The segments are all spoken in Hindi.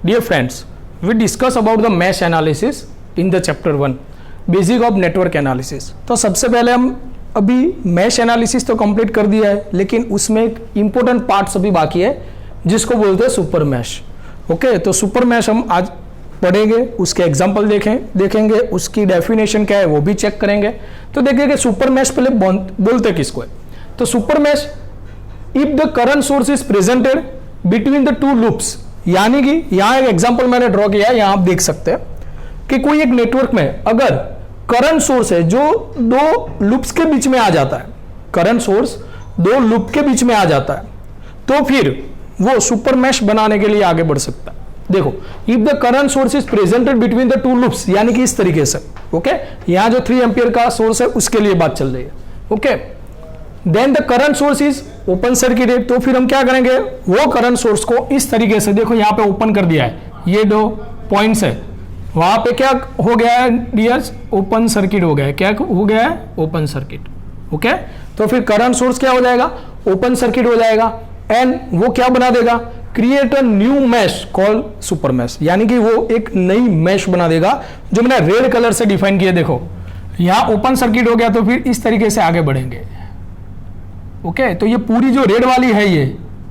Dear friends, we discuss about the mesh analysis in the chapter 1, basic of network analysis. तो सबसे पहले हम अभी मैश एनालिसिस तो कंप्लीट कर दिया है, लेकिन उसमें एक इंपॉर्टेंट पार्ट्स अभी बाकी है जिसको बोलते हैं सुपर मैश। ओके, तो सुपर मैश हम आज पढ़ेंगे, उसके एग्जांपल देखेंगे, उसकी डेफिनेशन क्या है वो भी चेक करेंगे। तो देखिए सुपर मैश पहले बोलते किसको है। तो super mesh, if the current source is presented between the two loops, यानी कि यहां एक एग्जांपल मैंने ड्रॉ किया है, यहां आप देख सकते हैं कि कोई एक नेटवर्क में अगर करंट सोर्स है जो दो लूप्स के बीच में आ जाता है, करंट सोर्स दो लूप के बीच में आ जाता है, तो फिर वो सुपर मैश बनाने के लिए आगे बढ़ सकता है। देखो, if the current source is presented between the two loops, यानी कि इस तरीके से। ओके, यहां जो 3 एम्पियर का सोर्स है उसके लिए बात चल रही है। Okay, then the current source is open circuited, तो फिर हम क्या करेंगे, वो करंट सोर्स को इस तरीके से, देखो यहां पे ओपन कर दिया है, ये दो पॉइंट्स है, वहां पे क्या हो गया है डियर्स, ओपन सर्किट हो गया है। क्या हो गया है, ओपन सर्किट। ओके, तो फिर करंट सोर्स क्या हो जाएगा, ओपन सर्किट हो जाएगा, एंड वो क्या बना देगा, create a new mesh call super mesh, यानी कि वो एक नई मैश बना देगा जो मैंने रेड कलर से डिफाइन किया। देखो यहां ओपन सर्किट हो गया, तो फिर इस तरीके से आगे बढ़ेंगे। ओके, तो ये पूरी जो रेड वाली है, ये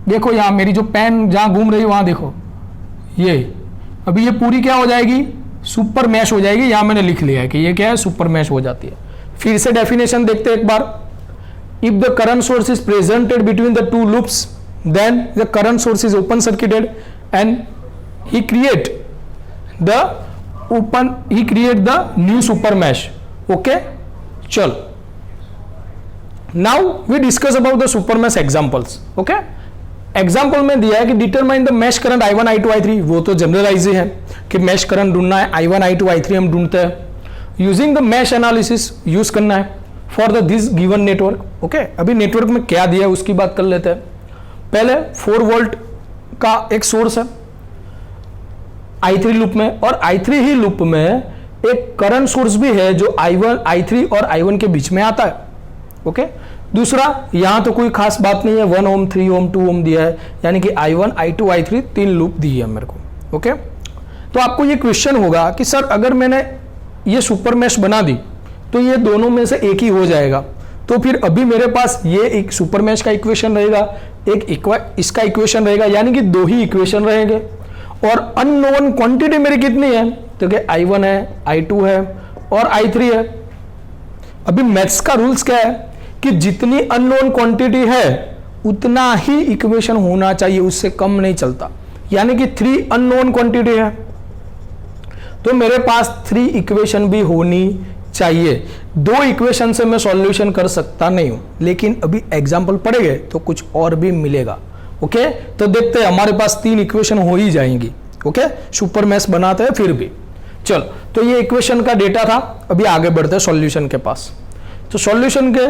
देखो यहां मेरी जो पेन जहां घूम रही है वहां देखो, ये अभी ये पूरी क्या हो जाएगी, सुपर मैश हो जाएगी। यहां मैंने लिख लिया है कि ये क्या है, सुपर मैश हो जाती है। फिर से डेफिनेशन देखते हैं एक बार। If the current source is presented between the two loops, then the current source is open circuited and he create the new super mesh. Okay, चल, now we discuss about the super mesh examples. Okay, example में दिया है कि determine the mesh current I1 I2 I3, वो तो जनरलाइज है कि मैश करंट ढूंढना है, I1 I2 I3 हम ढूंढते हैं। Using the mesh analysis use करना है for the this given network. Okay, अभी नेटवर्क में क्या दिया है उसकी बात कर लेते हैं। पहले 4 वोल्ट का एक सोर्स है I3 लूप में, और I3 ही लूप में एक करंट सोर्स भी है जो I3 और I1 के बीच में आता है। ओके, दूसरा यहां तो कोई खास बात नहीं है, 1 ओम 3 ओम 2 ओम दिया है, यानी कि I1 I2 I3 3 लूप दी है मेरे को। ओके, तो आपको ये क्वेश्चन होगा कि सर अगर मैंने ये सुपर मैश बना दी तो ये दोनों में से एक ही हो जाएगा, तो फिर अभी मेरे पास ये एक सुपर मैश का इक्वेशन रहेगा, एक इसका इक्वेशन रहेगा, यानी कि 2 ही इक्वेशन रहेंगे। और अननोन क्वांटिटी मेरी कितनी है, तो कि I1 है, I2 है और I3 है। अभी मैथ्स का रूल्स क्या है कि जितनी अननोन क्वांटिटी है उतना ही इक्वेशन होना चाहिए, उससे कम नहीं चलता। यानी कि 3 अननोन क्वांटिटी है तो मेरे पास 3 इक्वेशन भी होनी चाहिए। 2 इक्वेशन से मैं सॉल्यूशन कर सकता नहीं हूं, लेकिन अभी एग्जांपल पढ़ेंगे तो कुछ और भी मिलेगा। ओके, तो देखते हैं, हमारे पास 3 इक्वेशन हो ही जाएंगी। ओके, सुपर मैश बनाते हैं फिर भी। चलो, तो ये इक्वेशन का डेटा था, अभी आगे बढ़ते हैं सॉल्यूशन के पास। तो सॉल्यूशन के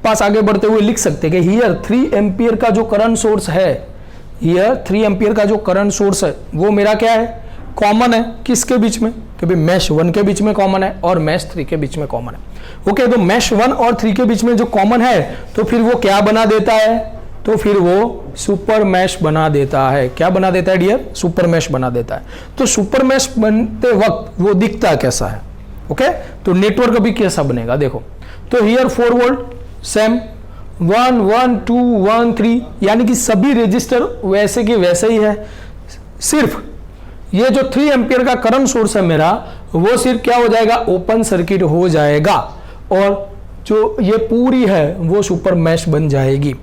पास आगे बढ़ते हुए लिख सकते हैं कि हियर 3 एम्पियर का जो करंट सोर्स है, हियर 3 एम्पियर का जो करंट सोर्स है वो मेरा क्या है, कॉमन है। किसके बीच में, कि भाई मैश 1 के बीच में कॉमन है और मैश 3 के बीच में कॉमन है। ओके, तो मैश 1 और 3 के बीच में जो कॉमन है, तो फिर वो क्या बना देता है, तो फिर वो सुपर मैश बना देता है। क्या बना देता है डियर, सुपर मैश बना देता है। तो सुपर मैश बनते वक्त वो दिखता कैसा है। ओके, तो नेटवर्क अभी कैसा बनेगा देखो। तो हियर 4 वोल्ट सेम 1 1 2 1 3, यानी कि सभी रजिस्टर वैसे के वैसे ही है, सिर्फ ये जो 3 एम्पियर का करंट सोर्स है मेरा, वो सिर्फ क्या हो जाएगा, ओपन सर्किट हो जाएगा, और जो ये पूरी है वो सुपर मैश बन जाएगी।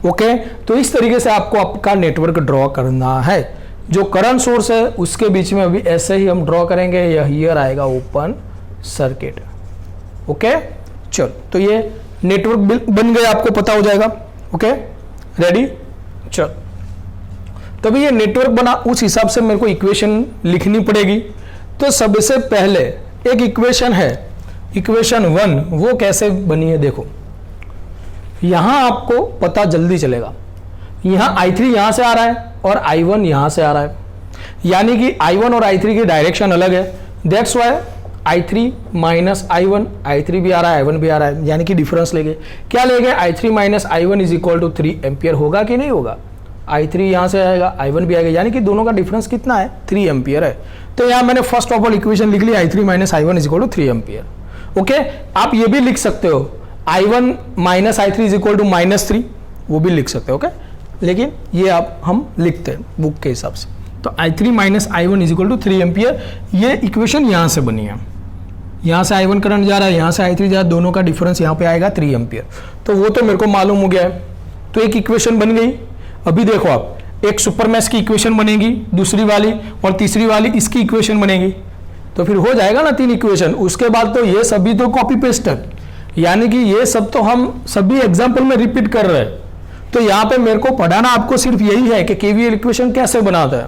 ओके, तो इस तरीके से आपको आपका नेटवर्क ड्रॉ करना है। जो करंट सोर्स है उसके बीच में अभी ऐसे ही हम ड्रॉ करेंगे, यह हियर आएगा ओपन सर्किट। ओके, चलो, तो ये नेटवर्क बन गया, आपको पता हो जाएगा। ओके, रेडी, चलो, तभी ये नेटवर्क बना, उस हिसाब से मेरे को इक्वेशन लिखनी पड़ेगी। तो सबसे पहले एक इक्वेशन है, इक्वेशन 1, वो कैसे बनी है देखो। यहां आपको पता जल्दी चलेगा, यहां I3 यहां से आ रहा है और I1 यहां से आ रहा है, यानी कि I1 और I3 की डायरेक्शन अलग है। That's Y I3 minus I1, I3 भी आ रहा है I1 भी आ रहा है, यानी कि डिफरेंस लेंगे। क्या लेंगे, I3 minus I1 is equal to 3 ampere. होगा कि नहीं होगा, I3 यहाँ से आएगा, I1 भी आएगा, यानी कि दोनों का डिफरेंस कितना है, 3 एम्पियर है। तो यहाँ मैंने फर्स्ट ऑफ ऑल इक्वेशन लिख ली I3 minus I1 is equal to 3 ampere. Okay, आप ये भी लिख सकते हो I1 minus I3 is equal to -3, वो भी लिख सकते हो। ओके, लेकिन ये आप हम लिखते हैं बुक के हिसाब से। तो I3 minus I1 is equal to 3 ampere, ये इक्वेशन यहाँ से बनी है। यहाँ से I1 करंट जा रहा है, यहाँ से I3 जा रहा है, दोनों का डिफरेंस यहाँ पे आएगा 3 एम्पियर। तो वो तो मेरे को मालूम हो गया है। तो एक इक्वेशन बन गई। अभी देखो आप, एक सुपर मैश की इक्वेशन बनेगी, दूसरी वाली और तीसरी वाली इसकी इक्वेशन बनेगी, तो फिर हो जाएगा ना 3 इक्वेशन। उसके बाद तो ये सभी तो कॉपी पेस्ट है, यानी कि ये सब तो हम सभी एग्जाम्पल में रिपीट कर रहे हैं। तो यहाँ पे मेरे को पढ़ाना आपको सिर्फ यही है कि केवीएल इक्वेशन कैसे बनाता है।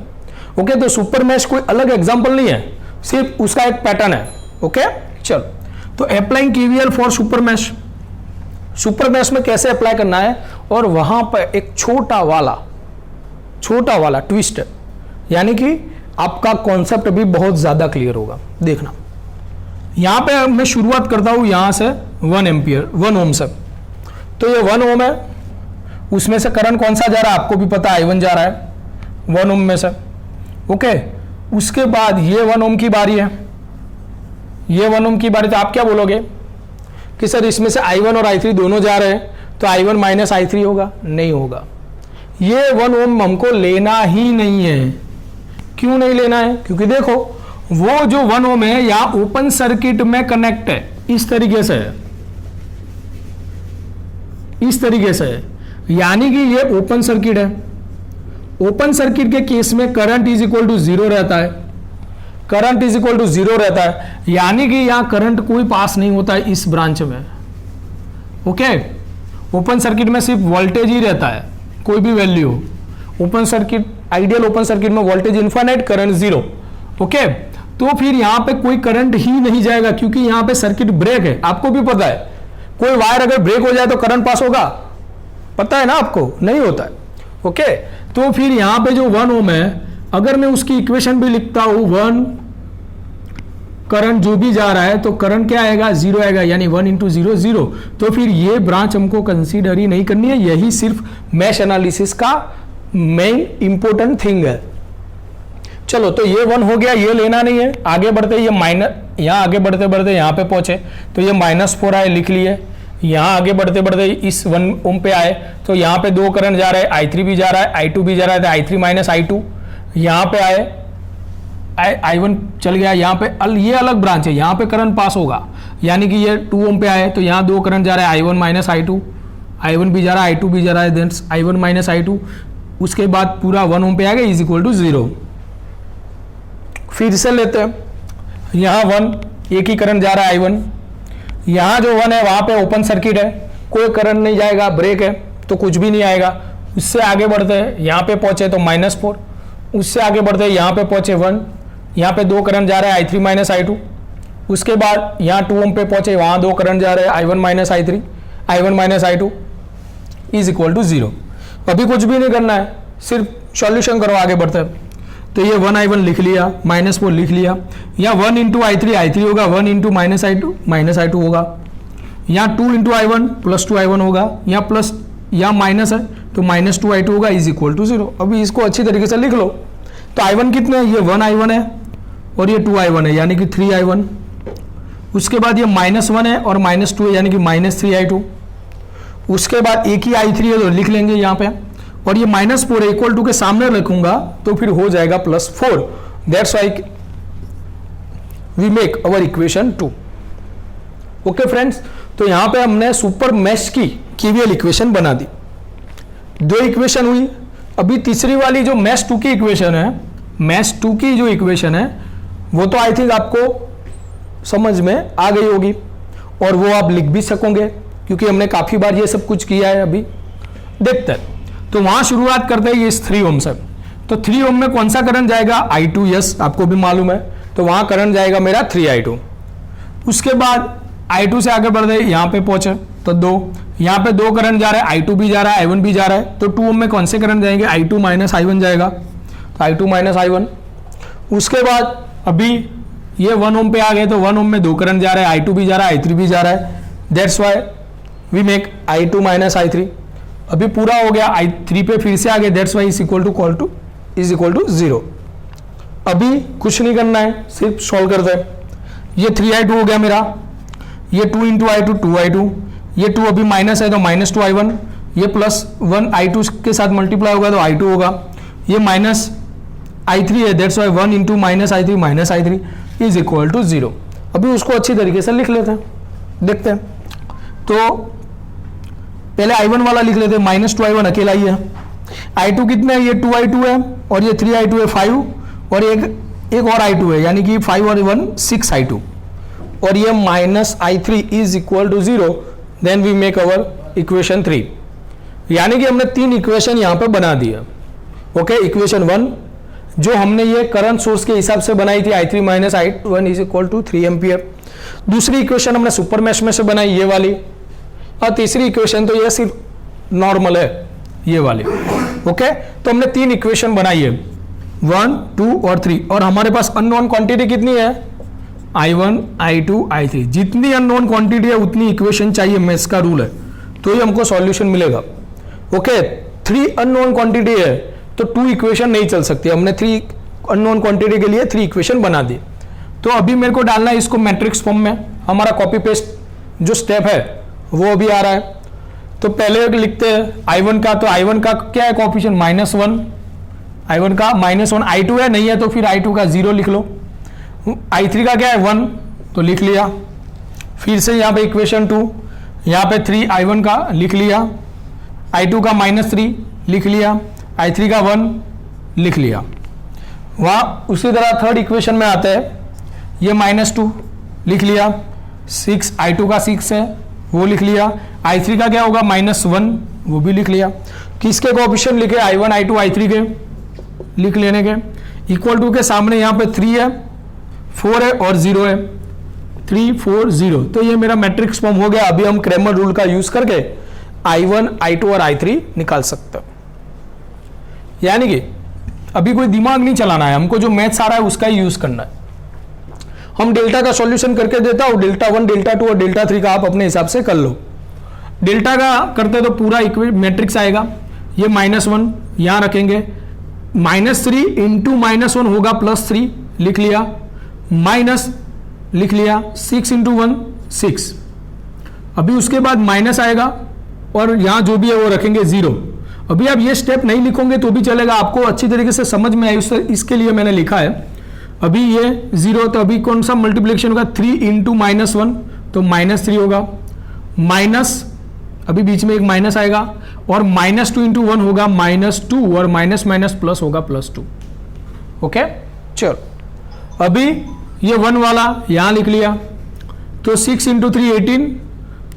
ओके, तो सुपर मैश कोई अलग एग्जाम्पल नहीं है, सिर्फ उसका एक पैटर्न है। ओके, चलो, तो applying KVL for super mesh, super mesh में कैसे अप्लाई करना है, और वहां पर एक छोटा वाला ट्विस्ट है, यानी कि आपका कॉन्सेप्ट अभी बहुत ज्यादा क्लियर होगा। देखना, यहां पे मैं शुरुआत करता हूं यहां से 1 एम्पियर 1 ओम से। तो ये 1 ओम है, उसमें से करंट कौन सा जा रहा है आपको भी पता है, I1 जा रहा है 1 ओम में से। ओके, उसके बाद ये 1 ओम की बारी है, ये 1 ओम की बारी। तो आप क्या बोलोगे कि सर इसमें से I1 और I3 दोनों जा रहे हैं, तो I1 माइनस I3 होगा? नहीं होगा, ये 1 ओम हमको लेना ही नहीं है। क्यों नहीं लेना है? क्योंकि देखो वो जो 1 ओम है यहां ओपन सर्किट में कनेक्ट है, इस तरीके से है, इस तरीके से है, यानी कि ये ओपन सर्किट है। ओपन सर्किट के केस में करंट इज इक्वल टू 0 रहता है, करंट इज इक्वल टू 0 रहता है, यानी कि यहां करंट कोई पास नहीं होता है इस ब्रांच में। ओके, ओपन सर्किट में सिर्फ वोल्टेज ही रहता है, कोई भी वैल्यू हो। Open circuit, ideal open circuit में वोल्टेज इनफाइनाइट, करंट 0। ओके, तो फिर यहां पे कोई करंट ही नहीं जाएगा, क्योंकि यहां पे सर्किट ब्रेक है। आपको भी पता है, कोई वायर अगर ब्रेक हो जाए तो करंट पास होगा, पता है ना आपको? नहीं होता है। ओके, तो फिर यहां पे जो 1 ओम है, अगर मैं उसकी इक्वेशन भी लिखता हूं 1, करंट जो भी जा रहा है तो करंट क्या आएगा? 0 आएगा, यानी 1 इंटू 0 0। तो फिर ये ब्रांच हमको कंसीडर ही नहीं करनी है। यही सिर्फ मैश एनालिसिस का मेन इंपॉर्टेंट थिंग है। चलो, तो ये 1 हो गया, ये लेना नहीं है। आगे बढ़ते ये माइनस, यहाँ आगे बढ़ते बढ़ते यहाँ पे पहुंचे तो ये -4 आए, लिख लिए। यहाँ आगे बढ़ते बढ़ते इस 1 ओम पे आए तो यहाँ पे 2 करंट जा रहा है, I3 भी जा रहा है, I2 भी जा रहा है, तो I3 माइनस I2। यहाँ पे आए, I1 चल गया, यहाँ पे ये अलग ब्रांच है, यहाँ पे करंट पास होगा, यानी कि ये 2 ओम पे आए तो यहाँ 2 करंट जा रहा है, I1 माइनस I2, I1 भी जा रहा है, I2 भी जा रहा है, देन I1 माइनस I2। उसके बाद पूरा 1 ओम पे आ गया, इज इक्वल टू 0। फिर से लेते हैं, यहाँ 1, एक ही करंट जा रहा है I1, यहाँ जो 1 है वहाँ पे ओपन सर्किट है, कोई करंट नहीं जाएगा, ब्रेक है तो कुछ भी नहीं आएगा। उससे आगे बढ़ते हैं, यहाँ पे पहुँचे तो -4, उससे आगे बढ़ते हैं यहाँ पे पहुँचे 1, यहाँ पे 2 करंट जा रहा है, I3 माइनस I2। उसके बाद यहाँ 2 ओम पे पहुँचे, वहाँ 2 करंट जा रहे हैं, I1 minus I3, I1 minus I2 is equal to 0। अभी कुछ भी नहीं करना है, सिर्फ सॉल्यूशन करो, आगे बढ़ते हैं। तो ये 1 I1 लिख लिया, -4 लिख लिया, यहाँ 1 इंटू I3 होगा, 1 इंटू माइनस I2 होगा, यहाँ 2 इंटू I1 प्लस 2 I1 होगा, यहाँ प्लस, यहाँ माइनस है तो -2 I2 होगा, इज इक्वल टू 0। अभी इसको अच्छी तरीके से लिख लो। तो I1 कितने हैं? ये 1 I1 है और ये 2 I1 है, यानी कि 3 I1। उसके बाद ये -1 है और -2 है, यानी कि -3 I2। उसके बाद एक ही I3 है तो लिख लेंगे यहाँ पे, और ये -4 है, इक्वल टू के सामने रखूंगा तो फिर हो जाएगा +4। That's why we make our equation 2। Okay friends, तो यहां पे हमने सुपर मैश की केवीएल इक्वेशन बना दी। 2 इक्वेशन हुई। अभी तीसरी वाली जो मैश 2 की इक्वेशन है, मैश 2 की जो इक्वेशन है वो तो आई थिंक आपको समझ में आ गई होगी, और वो आप लिख भी सकोगे क्योंकि हमने काफी बार ये सब कुछ किया है। अभी देखते हैं, तो वहां शुरुआत करते हैं इस 3 ओम से। तो 3 ओम में कौन सा करंट जाएगा? I2, यस आपको भी मालूम है, तो वहां करंट जाएगा मेरा 3 I2। उसके बाद I2 से आगे बढ़ गए, यहाँ पे पहुंचे तो 2, यहाँ पे 2 करंट जा रहा है, I2 भी जा रहा है, I1 भी जा रहा है, तो 2 ओम में कौन से करंट जाएंगे? I2 माइनस I1 जाएगा, तो I2 माइनस I1। उसके बाद अभी ये 1 ओम पे आ गए तो 1 ओम में 2 करंट जा रहा है, I2 भी जा रहा है, I3 भी जा रहा है, that's why we make I2 minus I3। अभी पूरा हो गया, I3 पे फिर से आ गए, that's why is equal to 0। अभी कुछ नहीं करना है, सिर्फ सॉल्व करते हैं। ये 3i2 हो गया मेरा, ये 2 इंटू i2 2i2, ये 2 अभी माइनस है तो माइनस 2i1, ये प्लस 1i2 के साथ मल्टीप्लाई होगा तो i2 होगा, ये माइनस i3 है, that's why 1 into minus i3 is equal to 0। अभी उसको अच्छी तरीके से लिख लेते हैं, देखते हैं। तो पहले i1 वाला लिख लेते हैं, माइनस 2i1 अकेला ही है, i2 कितने है, ये 2i2 है और ये 3i2 है 5, और एक और i2 है, यानी कि 5 और 1 6i2, और ये minus i3 is equal to 0। Then we make our equation 3, यानी कि हमने 3 इक्वेशन यहां पे बना दिया। ओके, इक्वेशन 1 जो हमने ये करंट सोर्स के हिसाब से बनाई थी, i3 minus i1 is equal to 3 ampere. दूसरी इक्वेशन हमने सुपर मैश में से बनाई, ये वाली, और तीसरी इक्वेशन तो ये सिर्फ नॉर्मल है, ये वाली। ओके, तो हमने 3 इक्वेशन बनाई है, 1 2 और 3, और हमारे पास अननोन क्वांटिटी कितनी है, i1 i2 i3। जितनी अननोन क्वांटिटी है उतनी इक्वेशन चाहिए, मैथ्स का रूल है, तो ही हमको सॉल्यूशन मिलेगा। ओके, 3 अननोन क्वांटिटी है तो 2 इक्वेशन नहीं चल सकती, हमने 3 अननोन क्वांटिटी के लिए 3 इक्वेशन बना दी। तो अभी मेरे को डालना है इसको मैट्रिक्स फॉर्म में, हमारा कॉपी पेस्ट जो स्टेप है वो अभी आ रहा है। तो पहले लिखते हैं i1 का, तो i1 का क्या है कोएफिशिएंट, -1, i1 का -1, i2 है, नहीं है तो फिर i2 का 0 लिख लो, i3 का क्या है 1 तो लिख लिया, फिर से यहाँ पे इक्वेशन 2, यहाँ पे 3 i1 का लिख लिया, i2 का -3 लिख लिया, i3 का 1 लिख लिया। वहाँ उसी तरह थर्ड इक्वेशन में आता है, ये -2 लिख लिया, 6 i2 का 6 है वो लिख लिया, i3 का क्या होगा -1 वो भी लिख लिया। किसके कोएफिशिएंट लिखे, i1 i2 i3 के लिख लेने के। इक्वल टू के सामने यहाँ पे 3 है, 4 है और 0 है, 3 4 0। तो ये मेरा मैट्रिक्स फॉर्म हो गया। अभी हम क्रैमर रूल का यूज करके i1 i2 और i3 निकाल सकते हैं। यानी कि अभी कोई दिमाग नहीं चलाना है, हमको जो मैथ्स आ रहा है उसका ही यूज करना है। हम डेल्टा का सॉल्यूशन करके देता हूं, डेल्टा 1 डेल्टा 2 और डेल्टा 3 का आप अपने हिसाब से कर लो। डेल्टा का करते तो पूरा मैट्रिक्स आएगा, ये -1 यहां रखेंगे, -3 इंटू -1 होगा +3 लिख लिया, माइनस लिख लिया, 6 इंटू 1 6। अभी उसके बाद माइनस आएगा और यहां जो भी है वो रखेंगे 0। अभी आप ये स्टेप नहीं लिखोगे तो भी चलेगा, आपको अच्छी तरीके से समझ में आए इसके लिए मैंने लिखा है। अभी ये 0, तो अभी कौन सा मल्टीप्लिकेशन होगा, 3 इंटू -1 तो -3 होगा, माइनस अभी बीच में एक माइनस आएगा, और -2 इंटू 1 होगा -2, और माइनस माइनस प्लस होगा +2। ओके, चलो अभी ये 1 वाला यहां लिख लिया, तो 6 इंटू 3 18,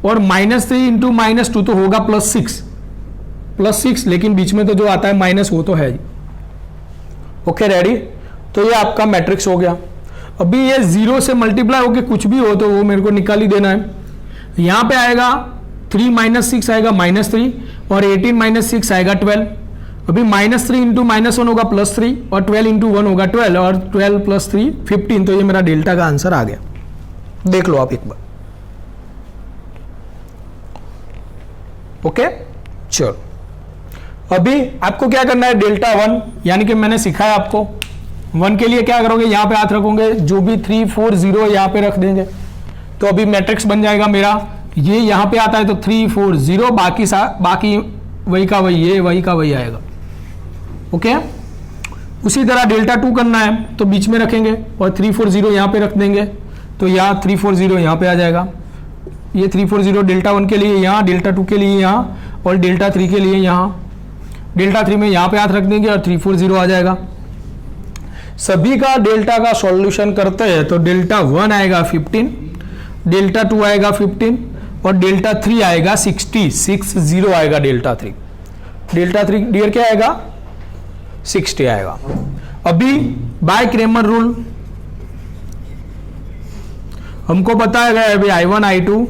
और -3 इंटू -2 तो होगा +6, लेकिन बीच में तो जो आता है माइनस वो तो है। Okay, ready. तो ये आपका मैट्रिक्स हो गया। अभी ये 0 से मल्टीप्लाई होके कुछ भी हो तो वो मेरे को निकाल ही देना है। यहां पे आएगा 3 - 6 आएगा -3, और 18 - 6 आएगा 12। अभी -3 इंटू -1 होगा +3, और 12 इंटू 1 होगा 12, और 12 + 3 15। तो ये मेरा डेल्टा का आंसर आ गया, देख लो आप एक बार। ओके, चलो अभी आपको क्या करना है, डेल्टा 1 यानी कि मैंने सिखाया आपको 1 के लिए क्या करोगे, यहां पे हाथ रखोगे, जो भी 3 4 0 यहां पे रख देंगे, तो अभी मैट्रिक्स बन जाएगा मेरा। ये यहां पे आता है तो 3 4 0, बाकी वही का वही, ये वही का वही आएगा। ओके, उसी तरह डेल्टा 2 करना है तो बीच में रखेंगे, और 3 4 0 यहां पे रख देंगे, तो यहाँ 3 4 0 यहां पे आ जाएगा। ये 3 4 0 डेल्टा 1 के लिए यहाँ, डेल्टा 2 के लिए यहाँ, और डेल्टा 3 के लिए यहाँ। डेल्टा 3 में यहाँ पे हाथ रख देंगे और 3 4 0 आ जाएगा। सभी का डेल्टा का सॉल्यूशन करते हैं तो डेल्टा 1 आएगा 15, डेल्टा 2 आएगा 15, और डेल्टा 3 आएगा 60 आएगा डेल्टा 3। डेल्टा 3 डियर क्या आएगा, 60 आएगा। अभी बाय क्रैमर रूल हमको बताया गया है अभी i1 i2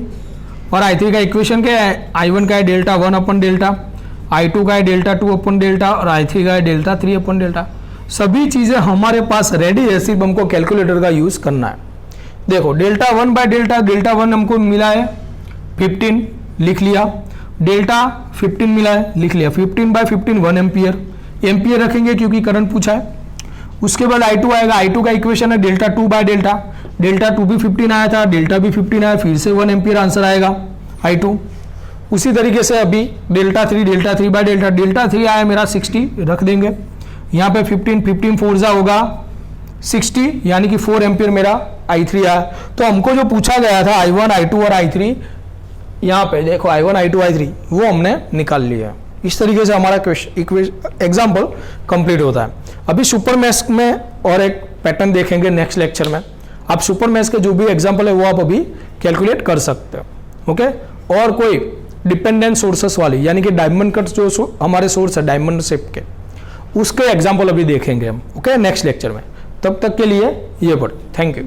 और i3 का इक्वेशन क्या है, i1 का है डेल्टा 1 अपन डेल्टा, i2 का है डेल्टा 2 अपन डेल्टा, और i3 का है डेल्टा 3 अपन डेल्टा। सभी चीजें हमारे पास रेडी है, सिर्फ हमको कैलकुलेटर का यूज करना है। देखो डेल्टा 1 बाय डेल्टा 1 हमको मिला है 15 लिख लिया, डेल्टा 15 मिला है, लिख लिया 15/15 1 एम्पियर, एम्पियर रखेंगे क्योंकि करंट पूछा है। उसके बाद I2 आएगा, I2 का इक्वेशन है डेल्टा 2 बाय डेल्टा, डेल्टा 2 भी 15 आया था, डेल्टा भी 15 आया, फिर से 1 एम्पियर आंसर आएगा I2। उसी तरीके से अभी डेल्टा 3 बाय डेल्टा, डेल्टा 3 आया मेरा 60 रख देंगे, यहाँ पे 15 4 जा होगा 60, यानी कि 4 एम्पियर मेरा I3 आया। तो हमको जो पूछा गया था I1 I2 और I3, यहाँ पे देखो I1 I2 I3 वो हमने निकाल लिया। इस तरीके से हमारा एग्जाम्पल कंप्लीट होता है। अभी सुपर मैश में और एक पैटर्न देखेंगे नेक्स्ट लेक्चर में। आप सुपर मैश के जो भी एग्जाम्पल है वो आप अभी कैलकुलेट कर सकते हो। ओके, और कोई डिपेंडेंट सोर्सेस वाली, यानी कि डायमंड कट जो हमारे सोर्स है डायमंड शेप के, उसके एग्जाम्पल अभी देखेंगे हम। ओके, नेक्स्ट लेक्चर में। तब तक के लिए ये पढ़, थैंक यू।